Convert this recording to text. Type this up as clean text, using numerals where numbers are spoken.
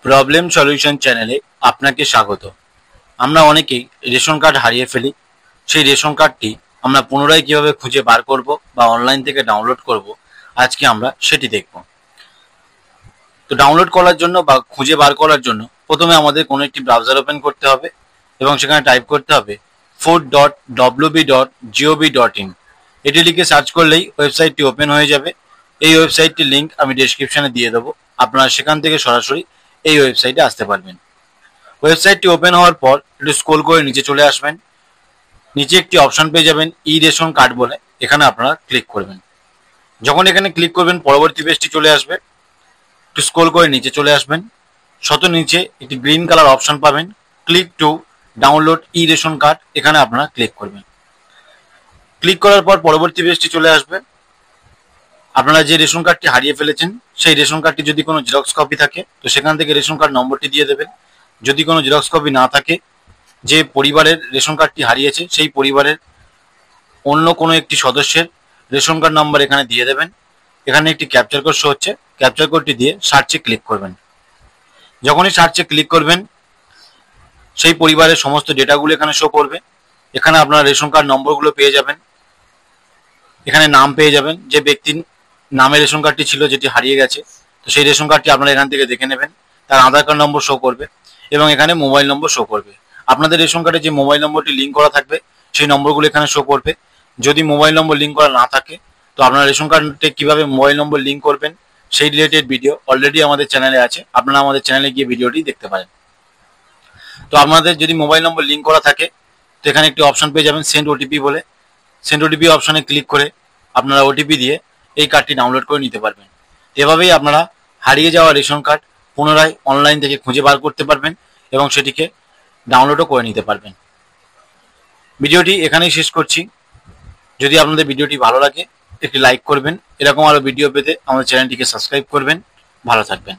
Problem solution চ্যানেলে আপনাকে স্বাগত। আমরা অনেকেই রেশন কার্ড হারিয়ে ফেলি। সেই রেশন কার্ডটি আমরা পুনরায় কিভাবে খুঁজে বার করব বা অনলাইন থেকে ডাউনলোড করব, আজকে আমরা সেটি দেখব। তো ডাউনলোড করার জন্য বা খুঁজে বার করার জন্য প্রথমে আমাদের কোনো একটি ব্রাউজার ওপেন করতে হবে এবং সেখানে টাইপ করতে হবে food.wb.gov.in। এটি লিখে সার্চ করলেই ওয়েবসাইটটি ওপেন হয়ে যাবে। এই ওয়েবসাইটটির লিঙ্ক আমি ডেসক্রিপশনে দিয়ে দেবো, আপনারা সেখান থেকে সরাসরি এই ওয়েবসাইটে আসতে পারবেন। ওয়েবসাইটটি ওপেন হওয়ার পর একটু স্ক্রল করে নিচে চলে আসবেন। নিচে একটি অপশন পেয়ে যাবেন ই রেশন কার্ড বলে, এখানে আপনারা ক্লিক করবেন। যখন এখানে ক্লিক করবেন পরবর্তী পেজটি চলে আসবে। একটু স্ক্রল করে নিচে চলে আসবেন, শত নিচে একটি গ্রিন কালার অপশন পাবেন, click to download E ration card, এখানে আপনারা ক্লিক করবেন। ক্লিক করার পর পরবর্তী পেজটি চলে আসবে। আপনারা যে রেশন কার্ডটি হারিয়ে ফেলেছেন সেই রেশন কার্ডটি যদি কোনো জেরক্স কপি থাকে তো সেখান থেকে রেশন কার্ড নম্বরটি দিয়ে দেবেন। যদি কোনো জেরক্স কপি না থাকে, যে পরিবারের রেশন কার্ডটি হারিয়েছে সেই পরিবারের অন্য কোনো একটি সদস্যের রেশন কার্ড নম্বর এখানে দিয়ে দেবেন। এখানে একটি ক্যাপচার কোড শো হচ্ছে, ক্যাপচার কোডটি দিয়ে সার্চে ক্লিক করবেন। যখনই সার্চে ক্লিক করবেন সেই পরিবারের সমস্ত ডেটাগুলো এখানে শো করবে। এখানে আপনারা রেশন কার্ড নম্বরগুলো পেয়ে যাবেন, এখানে নাম পেয়ে যাবেন, যে ব্যক্তির নামে রেশন কার্ডটি ছিল যেটি হারিয়ে গেছে তো সেই রেশন কার্ডটি আপনারা এখান থেকে দেখে নেবেন। তার আধার কার্ড নম্বর শো করবে এবং এখানে মোবাইল নম্বর শো করবে। আপনাদের রেশন কার্ডে যে মোবাইল নম্বরটি লিঙ্ক করা থাকবে সেই নম্বরগুলো এখানে শো করবে। যদি মোবাইল নম্বর লিঙ্ক করা না থাকে তো আপনারা রেশন কার্ডে কিভাবে মোবাইল নম্বর লিঙ্ক করবেন সেই রিলেটেড ভিডিও অলরেডি আমাদের চ্যানেলে আছে, আপনারা আমাদের চ্যানেলে গিয়ে ভিডিওটি দেখতে পারেন। তো আপনাদের যদি মোবাইল নম্বর লিঙ্ক করা থাকে তো এখানে একটি অপশন পেয়ে যাবেন সেন্ড ওটিপি বলে। সেন্ড ওটিপি অপশনে ক্লিক করে আপনারা ওটিপি দিয়ে এই কার্ডটি ডাউনলোড করে নিতে পারবেন। এভাবেই আপনারা হারিয়ে যাওয়া রেশন কার্ড পুনরায় অনলাইন থেকে খুঁজে বার করতে পারবেন এবং সেটিকে ডাউনলোডও করে নিতে পারবেন। ভিডিওটি এখানেই শেষ করছি। যদি আপনাদের ভিডিওটি ভালো লাগে একটি লাইক করবেন, এরকম আরও ভিডিও পেতে আমাদের চ্যানেলটিকে সাবস্ক্রাইব করবেন। ভালো থাকবেন।